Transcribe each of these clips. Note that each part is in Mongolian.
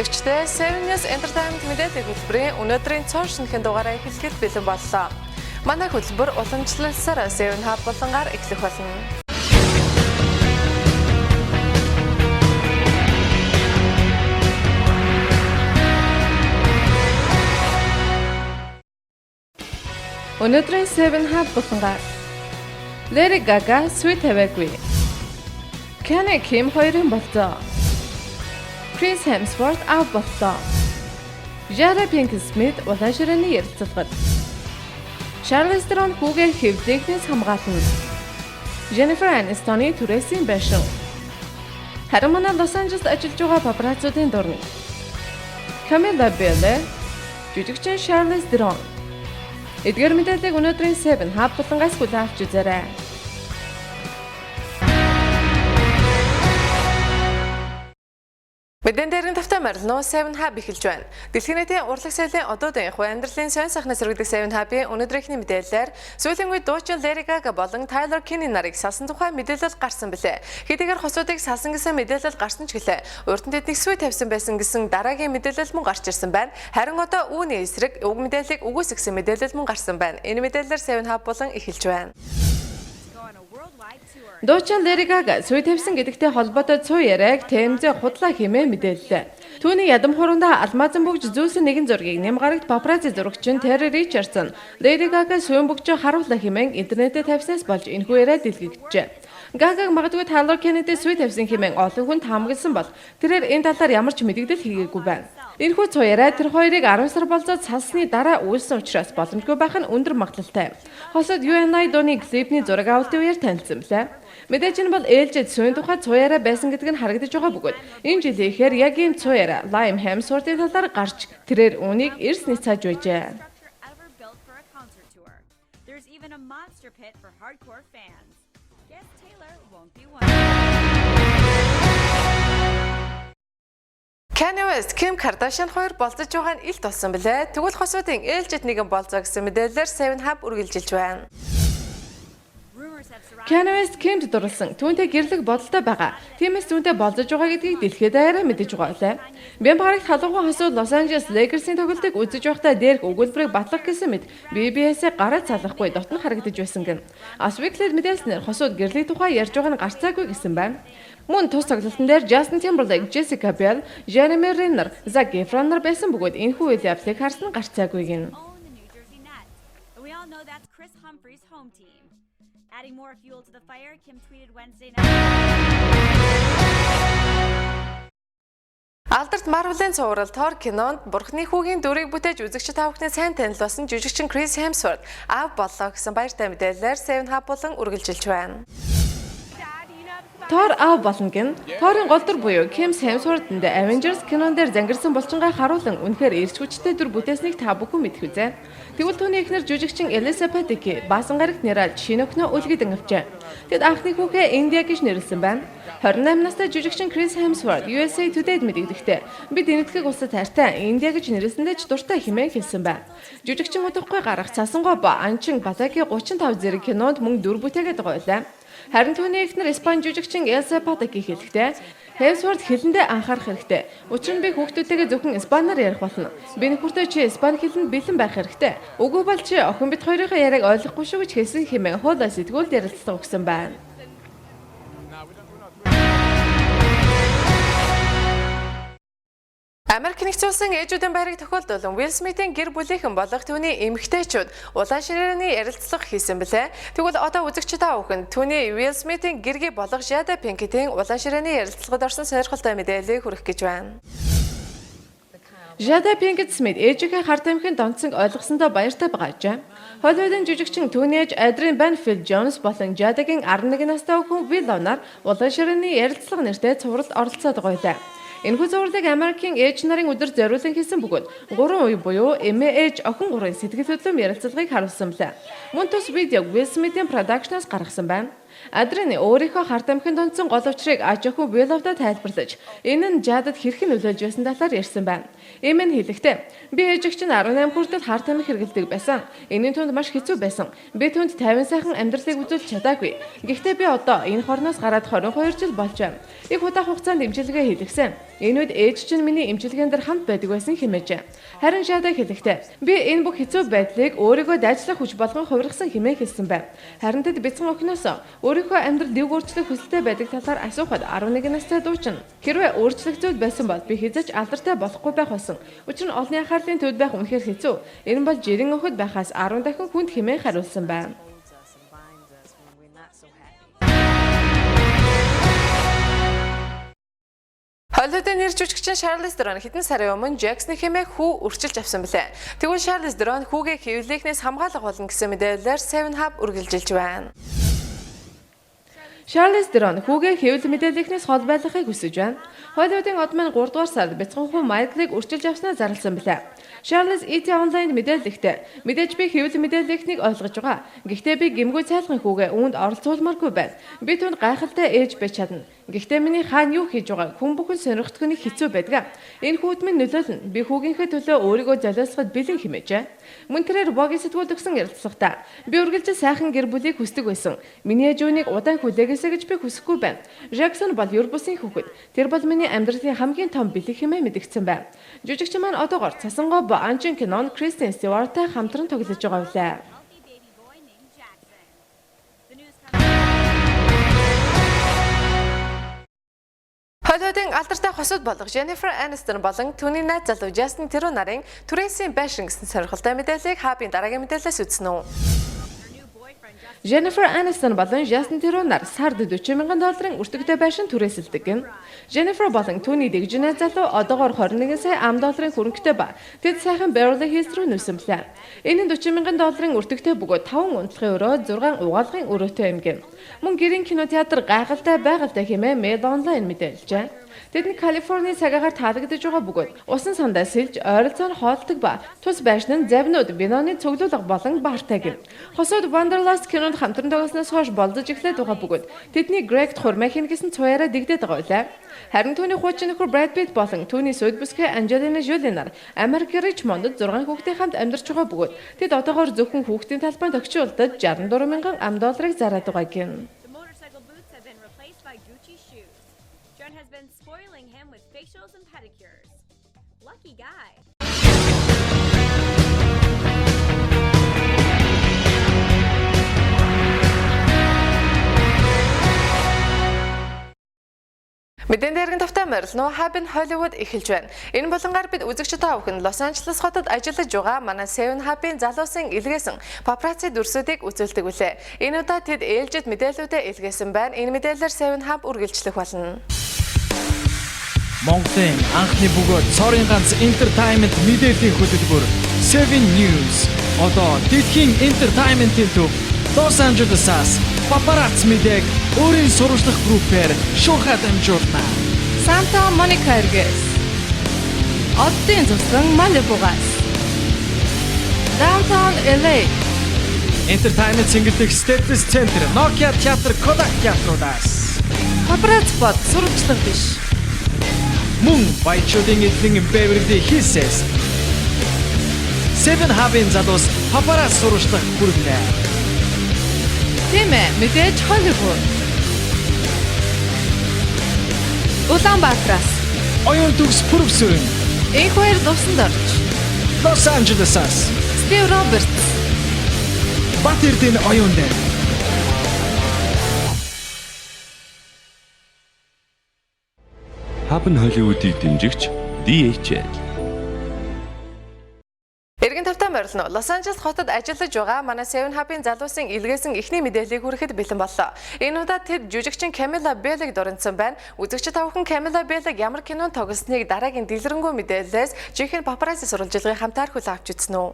үзэгчдээ 7 Entertainment мэдээллийн хөтөлбөрийн өнөөдрийн цоо шинэхэн дугаараа эхлэхэд бэлэн боллоо. Манай хөтөлбөр уламжлалсаар 7 Hub болонгаар эхлэх болно. Өнөөдрийн 7 Hub болонгаар Lady Gaga Sweet Hawaii, Kenny Kim хоёрын болцоо, Chris Hemsworth ав боллоо. Jada Pinkett Smith улаан ширээний ярилцлагад, Charlize Theron хүүгээ хэвлэгнээс хамгаална. Jennifer Aniston-ы түрээсийн байшин. Харин манай Лос Анжелест ажиллаж байгаа папараццуудын дурны Camilla Belle, жүжигчин Charlize Theron. Эдгээр мэдээллийг өнөөдрийн 7 Hub болонгаас хүлээн авч үзээрэй. Мэдэн дээрийн тавтай морилно 7 Hub эхэлж байна. Дэлхийн нийтийн урлаг соёлын одуудын амьдралын сонь сахнаас өргөдөг 7 Hub-ийн өнөөдрийнхний мэдээллээр сүүлийн үед дуучин Lady Gaga болон Tyler Kinney нарыг салсан тухай мэдээлэл гарсан билээ. Хэдийгээр хосуудыг салсан гэсэн мэдээлэл гарсан ч гэлээ. Урд нь тэднийг сүйт тавьсан байсан гэсэн дараагийн мэдээлэл мөн гарч ирсэн байна. Харин одоо үүний эсрэг уг мэдээллийг үгүйсгэсэн мэдээлэл мөн гарсан байна. Энэ мэдээлэлээр 7 Hub болон эхэлж байна. Дуучин Lady Gaga сүйт тавьсан гэдэгтэй холбоотой цуу яриаг TMZ худлаа хэмээн мэдээллээ. Түүний ядам хурандаа алмазан бүгж зүүсэн нэгэн зургийг Нямгарагт папарацци зурагчин Terry Richardson Lady Gaga сүйн бүгжөө харууллаа хэмээн интернетээр тавьснаас болж энэхүү яриа дэлгэгджээ. Gaga магадгүй Tyler Kinney-тэй сүйт тавьсан хэмээн олон хүн таамагласан бол тэрээр энэ талаар ямар ч мэдэгдэл хийгээгүй байна. Энэхүү цуу яриа тэр хоёрыг 10 сар болзоод салсны дараа үйлсэн учраас боломжгүй байх нь өндөр магадлалтай. Хосод UNI дууны клипний зураг авалтын үеэр танилцсан билээ. Мэдээж нь бол ээлжид сүйн тухай цуу яриа байсан гэдэг нь харагдаж байгаа бөгөөд энэ жилийн ихээр яг ийм цуу яриа Liam Hemsworth-ийн талаар гарч тэрээр үүнийг эрс ницааж байжээ. Kanye West, Kim Kardashian хоёр болцож байгаа нь илт болсон билээ. Тэгвэл хосуудын ээлжид нэгэн болцоо гэсэн мэдээлэлээр 7 Hub үргэлжилж байна. Kanye West Kimд дурлсан түүнтэй гэрлэх бодолтой байгаа. Тиймээс түүнтэй болзож байгаа гэдгийг дэлхийд даяараа мэдэж байгаа лээ. Бямбарагт халуухан хосууд Лос Анжелес Lakers-ийн тоглолтыг үзэж байхдаа дээрх өгүүлбэрийг батлах гэсэн мэт BBS-ийг гараад салахгүй дотн харагдаж байсан гэн. As Weekly мэдээлснээр хосууд гэрлийн тухай ярьж байгаа нь гарцаагүй гэсэн байна. Мөн тус тоглолтын дээр Justin Timberlake, Jessica Biel, Jeremy Renner, Zac Efron нар байсан бөгөөд энэхүү үйл явдлыг харсан гарцаагүй гэн. Adding more fuel to the fire, Kim tweeted Wednesday night. Алдарт Marvel-ын цуврал Thor кинонд Бурхны хүүгийн дүрийг бүтээж үзэгчид тавхны сайн танил болсон жүжигчин Chris Hemsworth ав боллоо гэсэн баяртай мэдээлэлээр 7 Hub болон үргэлжилж байна. Thor ав болно гэн. Thor-ын гол дүр буюу Kim Hemsworth-д Avengers кинон дээр зангирсан булчингаа харуулan үнэхээр эрч хүчтэй дүр бүтээснийг та бүхэн мэдэх үзье. Тэгвэл түүний эхнэр жүжигчин Elizabeth Debicki баасан гарагт нэралж шинэ өхнөө үлгэдэн авчээ. Тэд анхны хүүгээ India гэж нэрлсэн байна. 28 настай жүжигчин Chris Hemsworth USA Today-д мэдэгдэхдээ бид энэтхэг улсад хайртай India гэж нэрлсэндээ ч дуртай хэмээн хэлсэн байна. Жүжигчин өдөргүй гарах цасангой ба анчин Батаки 35 зэрэг кинонд мөн дүр бүтээгээд байгаа байлаа. Харин түүний эхнэр Испани жүжигчин Elizabeth Debicki хэлэхдээ Hemsworth хэлэндээ анхаарах хэрэгтэй. Учир нь би хүүхдүүдтэйгээ зөвхөн испанаар ярих болно. Би нөхөртөө чи испани хэлэнд бэлэн байх хэрэгтэй. Үгүй бол чи охин бит хоёрын яриаг ойлгохгүй шүү гэж хэлсэн хэмээн хуулаа сэтгүүлд ярилцлага өгсөн байна. Америк нэгдсэн улсын ээжүүдийн байрыг тохиолдуулан Will Smith-ийн гэр бүлийнхэн болох түүний эмэгтэйчүүд улаан ширээний ярилцлага хийсэн билээ. Тэгвэл одоо үзэгчид аавхан түүний Will Smith-ийн гэргий болох Jada Pinkett-ийн улаан ширээний ярилцлагад орсон сонирхолтой мэдээллийг хүргэх гэж байна. Jada Pinkett Smith ээжийнхээ харт амхын донцсонг ойлгосондоо баяртай байгаажээ. Холливуудын жүжигчин түүний ээж Adrienne Banfield Jones болон Jada-гийн 11 настай охин Willow нар улаан ширээний ярилцлага нэртэй цувралд оролцоод байгаа юм. Энэхүү цувралыг Америкийн ээж нарын өдөр зориулан хийсэн бөгөөд 3 үе буюу эмээ ээж охин 3-ын сэтгэл хөдлөм ярилцлагыг харуулсан билээ. Мөн тус видеог Will Smith-ийн продакшноос гаргасан байна. Адрины өөрийнхөө харт амхинд онцсон гол учрыг аж ахуй Willow'да тайлбарлаж, энэ нь Jadад хэрхэн нөлөөлж байсан талаар ярьсан байна. Ийм нь хэлэхдээ би ээжигч нь 18 хүртэл харт амх хэрэглэдэг байсан. Энийн түнд маш хэцүү байсан. Би түнд 50 сайхан амьдралыг үзүүлж чадаагүй. Гэхдээ би одоо энэ хорноос гараад 22 жил болж байна. Их удаах хугацаанд имчилгээ хийлгэсэн. Энэ үед ээж чинь миний имчилгээнд хамт байдаг байсан хэмээжээ. Харин Jada хэлэхдээ би энэ бүх хэцүү байдлыг өөрийгөө дайчлах хүч болгон хувиргасан хэмээн хэлсэн байна. Харин тэд бяцхан охиноос өөрийнхөө амьдрал дэг өөрчлөх хүсэлтэй байдаг талаар асуухад 11 настай дуучин хэрвээ өөрчлөх зүйл байсан бол би хязгаарч алдартай болохгүй байх байсан. Учир нь олонний анхаарлын төвд байх үнэхээр хэцүү. Энэ бол жирийн охид байхаас 10 дахин хүнд хэмээн хариулсан байна. Холливуудын нэр жүжигчин Charlize Theron хэдэн сарын өмнө Jackson хэмээх хүү өрчилж авсан билээ. Тэгвэл Charlize Theron хүүгээ хэвлэхнээс хамгаалах болно гэсэн мэдээлэлээр 7Hub үргэлжилж байна. Charlize Theron хүүгээ хэвлэл мэдээллийнхнээс хол байлгахыг хүсэж байна. Холливуудын од маань 3 дугаар сард бяцхан хүү Майклыг өрчилж авснаа зарласан билээ. Charlize ET Online мэдээлэлтэй мэдээж би хэвлэл мэдээллийнхнийг ойлгож байгаа. Гэхдээ би гэмгүй цайлгын хүүгээ үүнд оролцуулмааргүй байна. Би түүнд гайхалтай ээж байж чадна. Гэхдээ миний хаана юу хийж байгааг хүн бүхэн сонирхдох нь хэцүү байдаг. Энэ хүүд минь нөлөөлнө. Би хүүгийнхээ төлөө өөрийгөө золиослоход бэлэн хэмээжээ. Мөн тэрээр богийн сэтгүүлд өгсөн ярилцлагатаа би үргэлж сайхан гэр бүлийг хүсдэг байсан. Миний ээж үүнийг удаан хүлээгээсэй гэж би хүсэхгүй байна. Jackson бол юр бусын хүүхэд. Тэр бол миний амьдралын хамгийн том бэлэг хэмээн мэдгдсэн байна. Жүжигчин маань одоогоор Цасангов Анжин кинон Kristen Stewart-тай хамтран тоглож байгаа билээ. Холливуудын алдартай хосууд болох Jennifer Aniston болон түүний найз залуу Justin Theroux нарын түрээсийн байшин гэсэн сонирхолтой мэдээллийг Hub-ийн дараагийн мэдээлэлээс үзнэ үү. Jennifer Aniston болон Justin Theroux нар сард $40,000 өртөгтэй байшин түрээсэлдэг гэн. Jennifer болон түүний дэгжин найз залуу одоогоор $21 сая хөрөнгөтэй ба тэд сайхан Beverly Hills руу нүүсэн билээ. Энэ нь $40,000 өртөгтэй бөгөөд 5 унтлахын өрөө 6 угаалгын өрөөтэй юм гэн. Мөн гэрийн кинотеатр гайхалтай байгальтай хэмээн Mail Online мэдээлжээ. Тэд Калифорни цагаагаар таалагдж байгаа бөгөөд усан сандаа сэлж ойролцоон хоолдог ба тус байшин нь завинууд виноны цуглуулга болон баартай гэн. Хосууд Wanderlust кинонд хамтран тоглосноос хойш болдож эхлээд байгаа бөгөөд тэдний Greg Хурмахин гэсэн цуяраа дэгдээд байгаа байлаа. Харин түүний хуучин нөхөр Brad Pitt болон түүний сүйд бүсгүй Angelina Jolie нар Америк Richmond-д 6 хүүхдийн хамт амьдарч байгаа бөгөөд тэд одоогоор зөвхөн хүүхдийн талбайд огчуулдад $64,000 зараад байгаа гэн. Spoiling him with facials and pedicures. Lucky guy. Мэдэн дээргэн тавтай морилно Hub-ын Hollywood эхэлж байна. Энэ болонгаар бид үзэгчид та бүхэн Лос Анжелес хотод ажиллаж байгаа манай 7Hub-ын залуусын илгээсэн папарацци дүрсүүдийг үзүүлдэг билээ. Энэ удаа тэд ээлжид мэдээллүүдэд илгээсэн байна. Энэ мэдээлэлээр 7Hub үргэлжлэх болно. Монголын анхны бөгөөд цорын ганц entertainment мэдээллийн хөтөлбөр 7 News одоо дэлхийн entertainment-ийн төв Лос Анжелесаас папарацци мэдээг өөрийн сурвалжлах группээр шуурхай дамжуулна. Santa Monica-ээс Оддын зусан Малибугаас Downtown LA Entertainment цэнгэлдэх Staples Center, Nokia театр, Kodak театруудаас папарацци бод сурвалжлага биш. Мөн баячуудын эдлэн Beverly Hills 7Hub-ын залуус папарацци сурвалжлах хүргэлээ. Тийм ээ, мэдээж Hollywood. Улаанбаатараас Оюун төгс Пүрвсүрэн энэ хоёр дусанд орж Лос Анжелесаас Steve Roberts Батэрдэн оюун дээр Hub-ын Hollywood-ийг дэмжигч DHL. Эргэн тавтай морилно Лос Анжелес хотод ажиллаж байгаа манай 7Hub-ын залуусын илгээсэн эхний мэдээллийг хүрэхэд бэлэн боллоо. Энэ удаа тэд жүжигчин Camilla Bell-ыг дурандсан байна. Үзэгчид тавхан Camilla Bell-ыг ямар кинонд тоглосныг дараагийн дэлгэрэнгүй мэдээллээс жинхэнэ папарацци сурвалжлагыг хамтаар хүлээн авч үзсэн үү.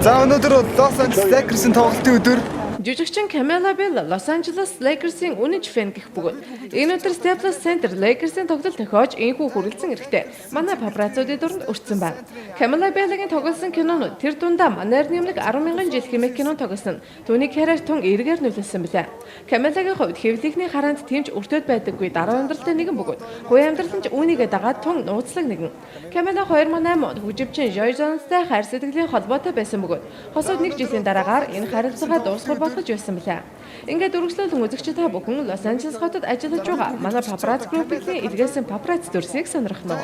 За өнөөдөр Лос Анжелес Lakers-ын тоглолтын өдөр Жүжигчин Camilla Bell Los Angeles Lakers-ийн үнэнч фэн гэх бөгөөд энэ өдөр Staples Center Lakers-ийн тоглолт тохиож энхүү хүрэлцэн эрэхтэй манай папарацуудын дунд өртсөн байна. Camilla Bell-ийн тоглосон кинонууд тэр дундаа манайр нэмлэг 10,000 жил хэмээх кинон тоглосон. Түүний карьер тун эргээр нөлөөлсөн билээ. Camilla-гийн хувьд хэвлэлийнхний хараанд тэмч өртөөд байдаггүй дараа амьдралтай нэгэн бөгөөд хувийн амьдрал нь ч үүнийгээ дагаад тун нууцлаг нэгэн. Camilla 2008 онд хөгжимчин Joy Jones-тай хайр сэтгэлийн холбоотой байсан бөгөөд хосууд 1 жилийн дараагаар энэ харилцаагаа дуусгах болгож байсан билээ. Ингээд үргэлжлүүлэн үзэгч та бүхэн Лос Анжелес хотод ажиллаж байгаа манай Paparazzi Group-ийн илгээсэн Paparazzi дүрсийг сонирхно.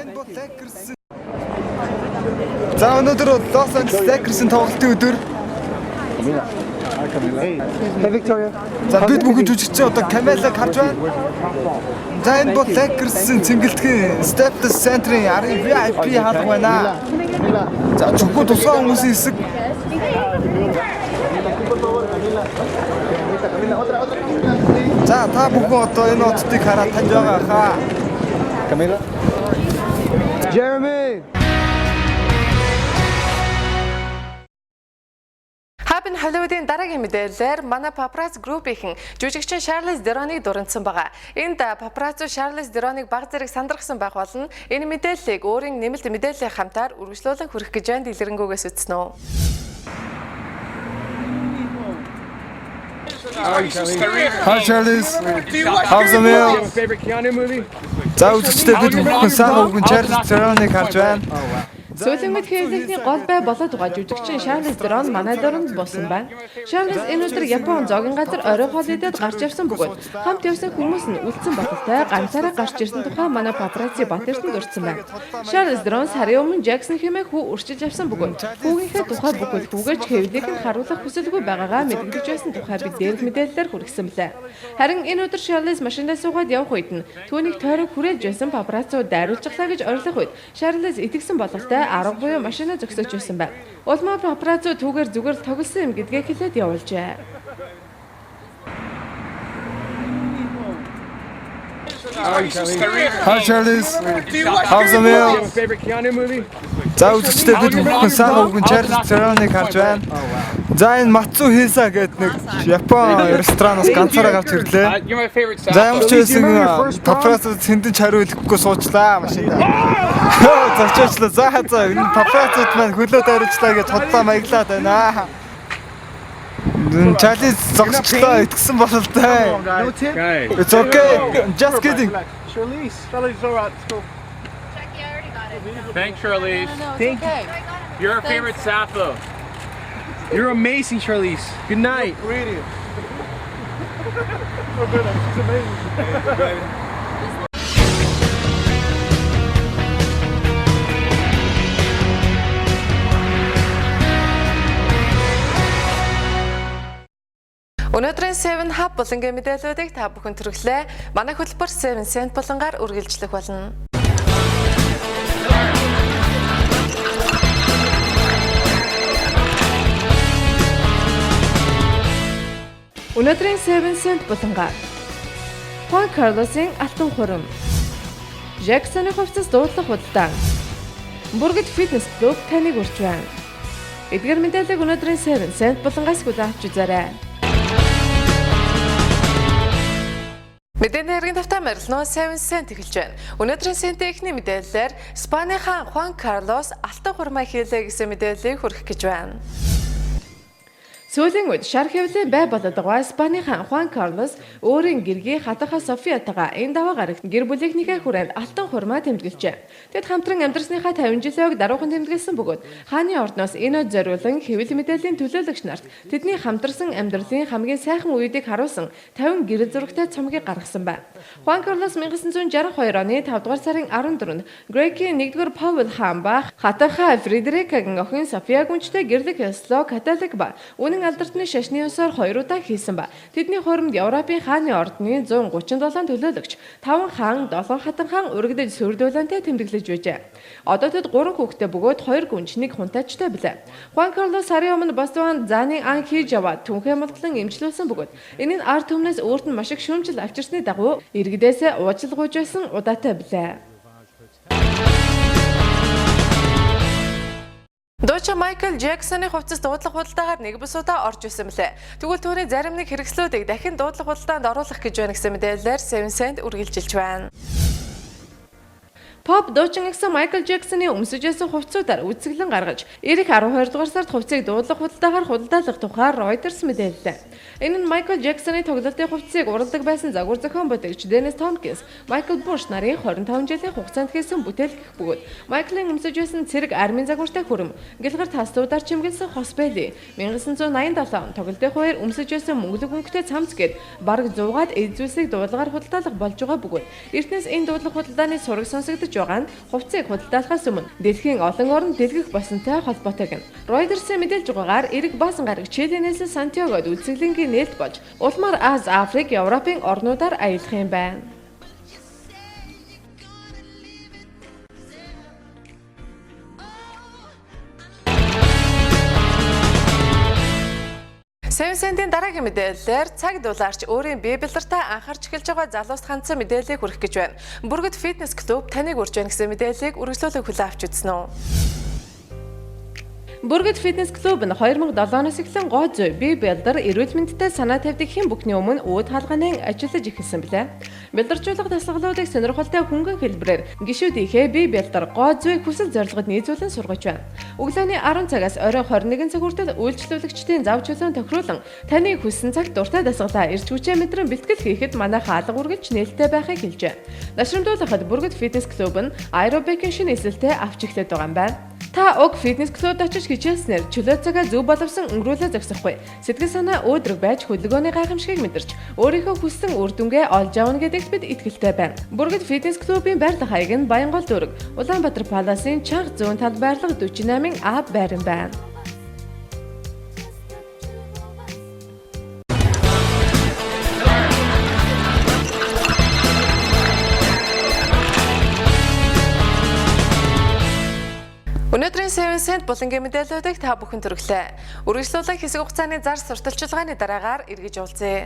За өнөөдөр Лос Анжелес Lakers-ийн тоглолтын өдөр. За бид бүхэн жүжигчин одоо Camilla-г харж байна. За энэ бол Lakers-ийн цэнгэлтгэн Staples Center-ийн арын VIP хаалга байна. За зөвхөн тусгай хүмүүсийн хэсэг. За та бүхэн одоо энэ хотыг хараад таньж байгаа хаа. Camilla. Jeremy. Happy Hollywood-ийн дараагийн мэдээлэлээр манай Paparazzi Group-ийн жүжигчин Charlize Theron-ыг дурандсан байгаа. Энд Paparazzi Charlize Theron-ыг баг зэрэг сандрахсан байх болно. Энэ мэдээллийг өөрийн нэмэлт мэдээллийн хамтаар үргэлжлүүлэн хүргэх гэж байна. Дэлгэрэнгүйгээс үзнэ үү. Hi Charlize. How's the meal? Favorite Keanu movie? За үзэгчдээ бид бүхэн сайн өвгөн Charlize Theron-ыг харж байна. Сүүлийн үед хэвлэлтний гол бай болоод байгаа жүжигчин Charlize Theron манай дунд буусан байна. Charlize энэ өдөр Япон зоогийн газар орой хоол идээд гарч явсан бөгөөд хамт явсан хүмүүс нь үлдсэн бололтой ганцаараа гарч ирсэн тухай манай Paparazzi Батэртанд өртсөн байна. Charlize Theron сарын өмнө Jackson хэмээх хүү урчилж авсан бөгөөд хүүгийнхээ тухай бүхэл хүүгэж хэвлэлийг нь харуулах хүсэлгүй байгаагаа мэдэгдэж байсан тухай бид дээрх мэдээлэлээр хүргэсэн билээ. Харин энэ өдөр Charlize машиндаа суугаад явх үед нь түүнийг тойрог хүрээж байсан Paparazzi дайруулчихлаа гэж орилох үед Charlize итгэсэн бололтой арга буюу машинаа зөксөж байсан байна. Улмаа Paparazzi түүгээр зүгээр л тоглосон юм гэдгээ хэлээд явуулжээ. Hi Charlize. How's the meal? Favorite Keanu movie? За үзэгчдээ бид бүхэн сайн өвгөн Charlize Theron-ыг харж байна. За энэ Matsu Hisa гэдэг нэг Япон ресторанаас ганцаараа гарч ирлээ. You're my favorite За ямар ч байсан Paparazzi сэндэн хариулахгүй суучлаа машинаа. Зочоочлаа. За энэ Paparazzi-д маань хөлөө дайруулчлаа гэж хотлоо маяглаад байна. Charlize зогсчлаа итгэсэн бололтой. No tip? It's okay. Just kidding. Charlize. Charlize, all right, let's go. Jackie, I already got it. Thanks, Charlize. Thank you. You're our favorite Sappho. You're amazing, Charlize. Good night. Өнөөдрийн 7 Hub болонгийн мэдээллүүдийг та бүхэн төрөглөө. Манай хөтөлбөр 7 Cent болонгаар үргэлжлэх болно. Өнөөдрийн 7 Cent болонгаар Juan Carlos-ийн алтан хурам, Jackson-ы хувцас дуудлага худалдан, Бүргэд фитнес клуб таныг урьж байна. Эдгээр мэдээллийг өнөөдрийн 7 Cent болонгоос хүлээн авч үзээрэй. Мэдээний хэргийн тавтаа морилно 7 Cent эхэлж байна. Өнөөдрийн Cent-ийн эхний мэдээллээр Спанийн Juan Carlos алтан хурмаа хийлээ гэсэн мэдээллийг хүргэх гэж байна. Сүүлийн үед шар хэвлэлийн бай болоод байгаа Спанийн Juan Carlos өөрийн гэргийн хатаха Софиатайгаа энэ даваа гарагт гэр бүлийнхнийхээ хүрээнд алтан хурмаа тэмдэглэжээ. Тэд хамтран амьдрсныхаа 50 жилийн даруухан тэмдэглэсэн бөгөөд хааны ордноос энэ од зориулан хэвлэл мэдээллийн төлөөлөгч нарт тэдний хамтарсан амьдралын хамгийн сайхан үеийг харуулсан 50 гэрэл зурагтай цомгийг гаргасан байна. Juan Carlos 1962 оны 5 дугаар сарын 14-нд Грекийн 1-р Паул хаан ба хатаха Фредерикагийн охин София гүнчтэй гэрлэх ёслоо католик ба алдартны шашны ёсоор 2 удаа хийсэн ба тэдний хуримд Европын хааны ордны 137 төлөөлөгч 5 хаан 7 хатан хаан урагдж сүрдүүлэнтэй тэмдэглэж байжээ. Одоо тэд 3 хүүхэдтэй бөгөөд 2 гүнч 1 хунтайчтай билээ. Juan Carlos сарын өмнө Бостон зааны ан хийж яваад түнхээ малтан эмчлүүлсэн бөгөөд энэ нь ард түмнээс өөрт нь маш их шүүмжил авчирсны дагуу иргэдээс уучлал гуйж байсан удаатай билээ. Дуучин Майкл Джексоны хувцас дуудлага худалдаагаар нэг бус удаа орж исэн мөлий. Тэгвэл түүний зарим нэг хэрэгслүүдийг дахин дуудлага худалдаанд оруулах гэж байна гэсэн мэдээлэлээр 7 Cent үргэлжилж байна. Pop дуучин гэсэн Майкл Джексоны өмсөжсэн хувцсуудаар үзэсгэлэн гаргаж, ирэх 12 дугаар сард хувцсыг дуудлага худалдаагаар худалдаалах тухайар Reuters мэдээллээ. Энэ нь Майкл Джексоны тоглолтын хувцсыг уралдаг байсан загвар зохион бүтээгч Dennis Tompkins, Michael Bush нарын 25 жилийн хугацаанд хийсэн бүтээл гэх бөгөөд Майклын өмсөжсэн цэрэг армийн загвартай хүрэм, гэлгэр тастуудаар чимгэлсэн хос байли. 1987 тоглолтын хувьд өмсөжсэн мөнгөлөг өнгөтэй цамц гээд бараг 100-аад эд зүйлсийг дуудлагаар худалдаалах болж байгаа бөгөөд эртнээс энэ дуудлага худалдааны сураг сонсогдож байгаа нь хувцсыг худалдаалахаас өмнө дэлхийн олон оронд дэлгэх болсонтой холбоотойг нь Reuters-ийн мэдээлж байгаагаар эрэг баасан гараг Чилинээс Сантьягод үйлчлэгийн нээлт болж улмаар Аз, Африк, Европын орнуудаар аялах юм байна. Сэнтийн дараагийн мэдээллээр цаг дулаарч өөрийн бие бэлдэртээ анхаарч эхэлж байгаа залуус хандсан мэдээллийг хүргэх гэж байна. Бүргэд фитнес клуб таныг урьж байна гэсэн мэдээллийг үргэлжлүүлэн хүлээн авч үзсэн үү? Бүргэд фитнес клуб нь 2007-оос эхлэн гоо зүй, бие бэлдэр, эрүүл мэндтэй санаа тавьдаг хэн бүхний өмнө өөд хаалганы ажиллаж эхэлсэн билээ. Бэлдэржүүлэх дасгалуудыг сонирхолтой хөнгөн хэлбэрээр гишүүдийнхээ бие бэлдэр, гоо зүйг хүсэл зорилгод нийцүүлэн сургаж байна. Өглөөний 10 цагаас оройн 21 цаг хүртэл үйлчлүүлэгчдийн зав чөлөөнд тохируулан таны хүссэн цагт дуртай дасгалаа эрч хүчээ мэдрэн бэлтгэл хийхэд манай хаалга үргэлж нээлттэй байхыг хэлжээ. Нашрамжуулахад Бүргэд фитнес клуб нь аэробикийн шинэ эсэлтээ авч эхлэдэг байгаа юм байна. Та уг фитнес клубд очиж хичээснээр чөлөө цагаа зөв боловсон өнгөрүүлээ зогсохгүй. Сэтгэл санаа өөдрөг байж хөдөлгөөний гайхамшигыг мэдэрч өөрийнхөө хүссэн үр дүнгээ олж авна гэдэгт бид итгэлтэй байна. Бүргэд фитнес клубын байрлах хаяг нь Баянгол дүүрэг, Улаанбаатар паласын Чанга зүүн талд байрлах 48-ын А байран байна. Өнөөдрийн 7 Cent булангийн мэдээллүүдийг та бүхэн төрөглөө. Үргэлжлүүлэн хэсэг хугацааны зар сурталчилгааны дараагаар эргэж уулзъя.